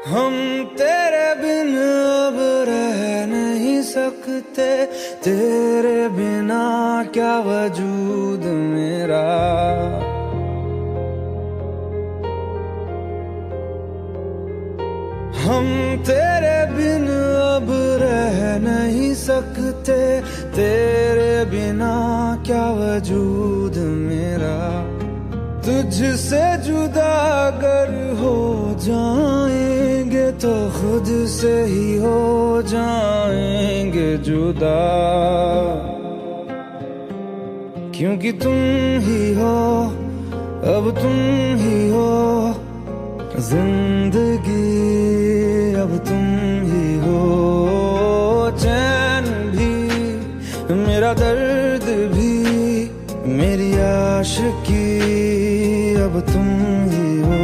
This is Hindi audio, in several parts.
हम तेरे बिन अब रह नहीं सकते, तेरे बिना क्या वजूद मेरा। हम तेरे बिन अब रह नहीं सकते, तेरे बिना क्या वजूद मेरा। तुझसे जुदा अगर हो जाएंगे तो खुद से ही हो जाएंगे जुदा, क्योंकि तुम ही हो, अब तुम ही हो जिंदगी, अब तुम ही हो। चैन भी मेरा दर्द भी मेरी आशिकी, अब तुम ही हो।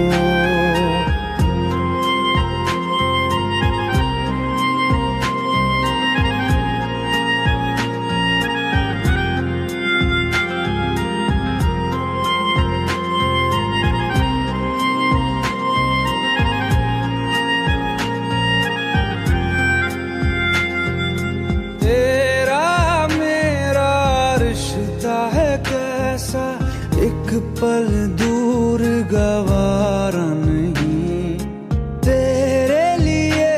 तेरा मेरा रिश्ता है कैसा, एक पल दूर गवारा नहीं। तेरे लिए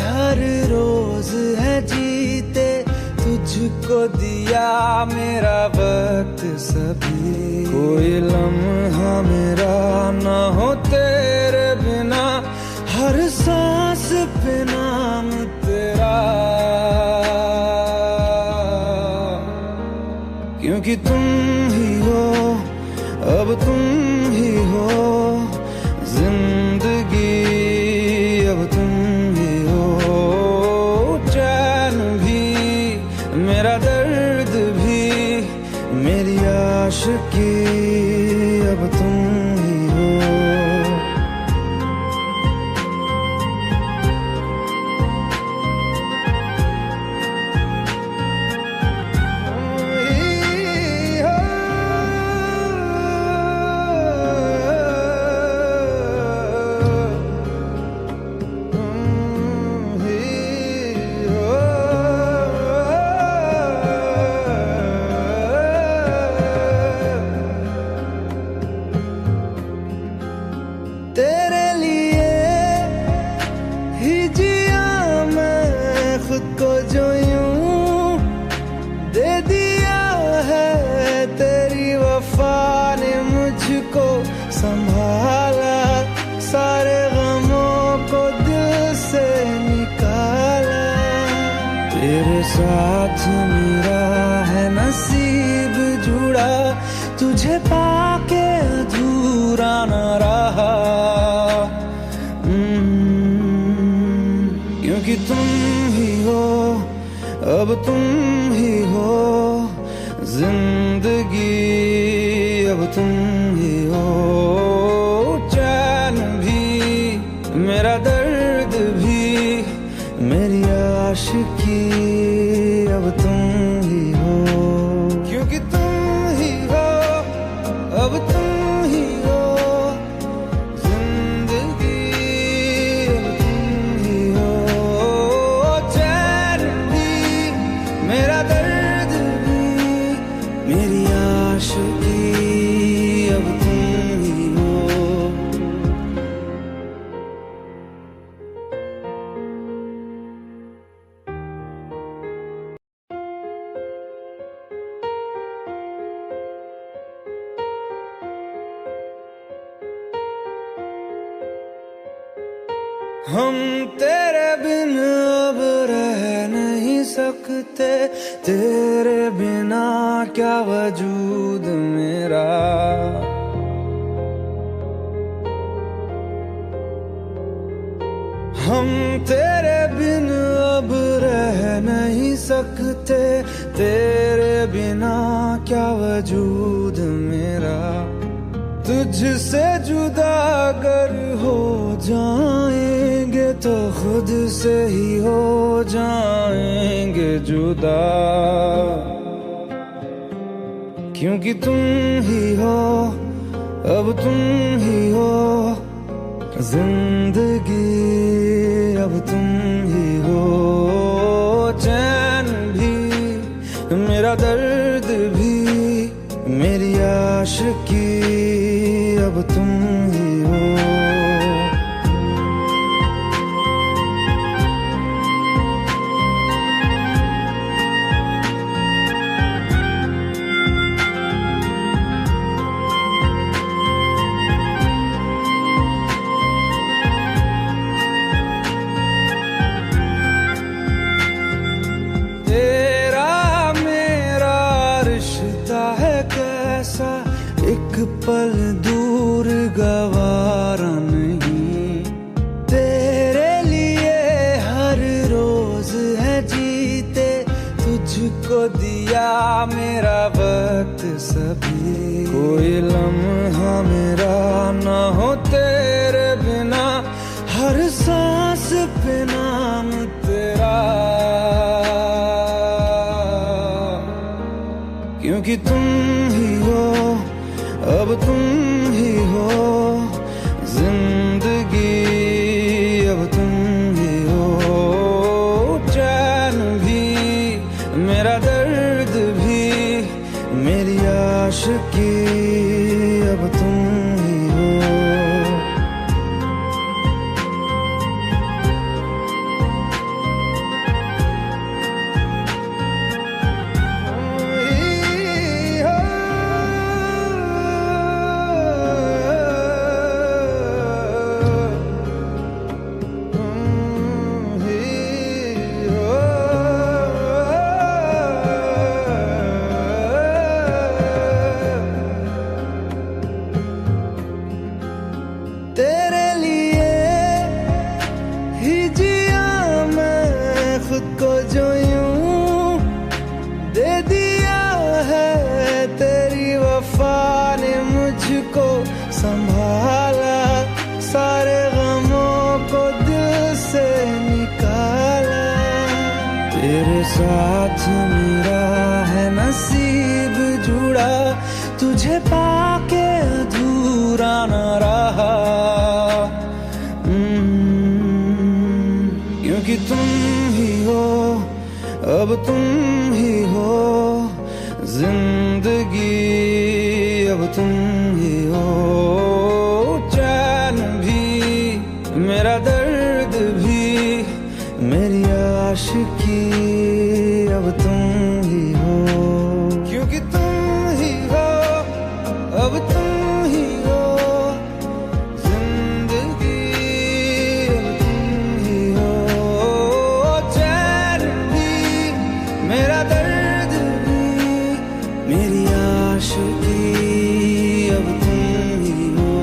हर रोज है जीते, तुझको दिया मेरा वक्त सभी। कोई लम्हा मेरा ना हो तेरे बिना, हर सांस पे नाम तेरा, क्योंकि तुम ही हो, अब तुम ही हो जिंदगी, अब तुम ही हो। चैन भी मेरा दर्द भी मेरी आशिकी, अब तुम ही हो। तेरे लिए ही जिया मैं खुद को, जो यूं दे दिया है तेरी वफा ने मुझको संभाला। सारे गमों को दिल से निकाला, तेरे साथ मेरा है नसीब जुड़ा, तुझे पाके अधूरा न रहा। क्योंकि तुम ही हो, अब तुम ही हो जिंदगी, अब तुम ही हो। चैन भी मेरा दर्द भी मेरी आशिकी, अब तुम ही हो। क्योंकि तुम ही हो, अब तुम ही हो जिंदगी, अब तुम ही हो। चैन भी मेरा दर्द भी मेरी आशिकी, अब तुम ही हो। हम तेरे बिन अब रह नहीं सकते, तेरे बिना क्या वजूद मेरा। हम तेरे बिन अब रह नहीं सकते, तेरे बिना क्या वजूद मेरा। तुझसे जुदा अगर हो जाएंगे तो खुद से ही हो जाएंगे जुदा, क्योंकि तुम ही हो, अब तुम ही हो जिंदगी। मेरा दर्द भी, मेरी आशिकी अब तुम ही हो। एक पल दूर गवारा नहीं, तेरे लिए हर रोज है जीते, तुझको दिया मेरा वक्त सभी। कोई लम्हा मेरा ना हो तेरे बिना, हर सांस पे नाम तेरा, क्योंकि तुम ही हो, अब तुम ही हो जिंदगी, अब तुम ही हो चैन भी, मेरा दर्द भी, मेरी आशिकी अब तुम ही हो। तेरे लिए ही जिया मैं खुद को, जो यूं दे दिया है तेरी वफा ने मुझको संभाला, सारे गमों को दिल से निकाला। तेरे साथ मेरा है नसीब जुड़ा, तुझे पाके अधूरा न रहा, क्योंकि तुम ही हो, अब तुम ही हो जिंदगी, अब तुम ही हो चैन भी, मेरा दर्द भी, मेरी आशिकी अब तुम ही हो, क्योंकि तुम ही हो, अब तुम ही हो जिंदगी, अब तुम ही हो चैन भी, मेरा दर्द भी, मेरी आशिकी अब तुम ही हो।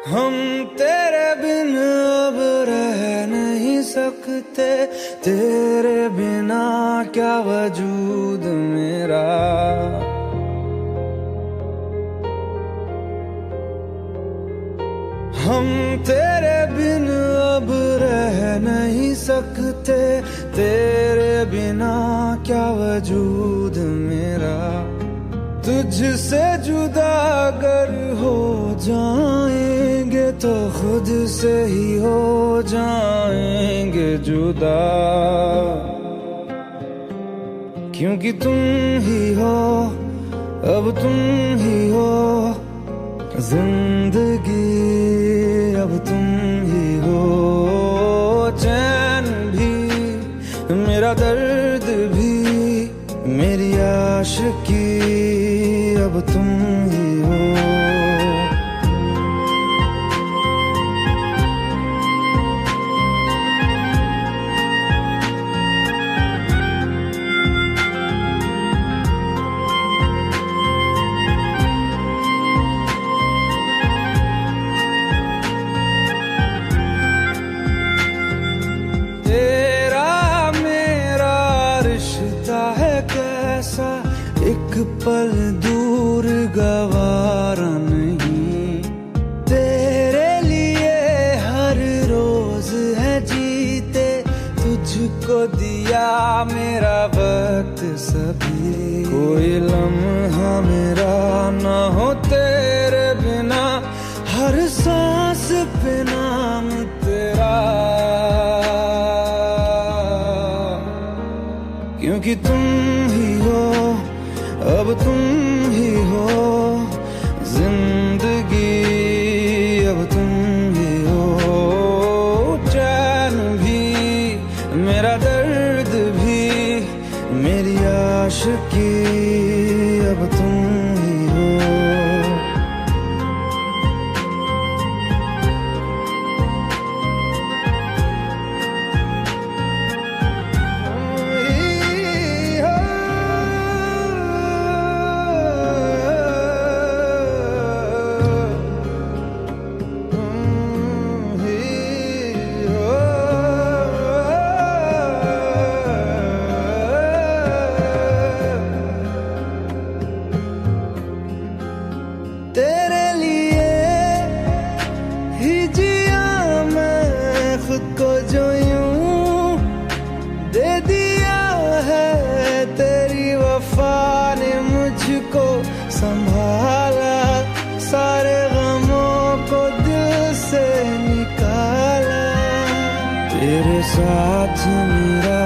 हम तेरे बिन अब रह नहीं सकते, तेरे बिना क्या वजूद मेरा, हम तेरे बिन अब रह नहीं सकते, तेरे बिना क्या वजूद मेरा, तुझसे जुदा अगर हो जाएंगे तो खुद से ही हो जाएंगे जुदा, क्योंकि तुम ही हो, अब तुम ही हो जिंदगी, अब तुम ही हो चैन भी, मेरा दर्द भी, मेरी आशिकी अब तुम ही हो। एक पल दूर गवारा नहीं, तेरे लिए हर रोज है जीते, तुझ तुझको दिया मेरा वक्त सभी, कोई लम्हा मेरा ना हो तेरे बिना, हर सांस पे नाम तेरा, क्योंकि तुम ही हो, अब तुम ही हो जिंदगी, अब तुम ही हो चैन भी, मेरा दर्द भी, मेरी आशिकी, अब तुम ही हो। तेरे लिए ही जिया मैं खुद को, जो यूं दे दिया है तेरी वफा ने मुझको संभाला, सारे गमों को दिल से निकाला, तेरे साथ मेरा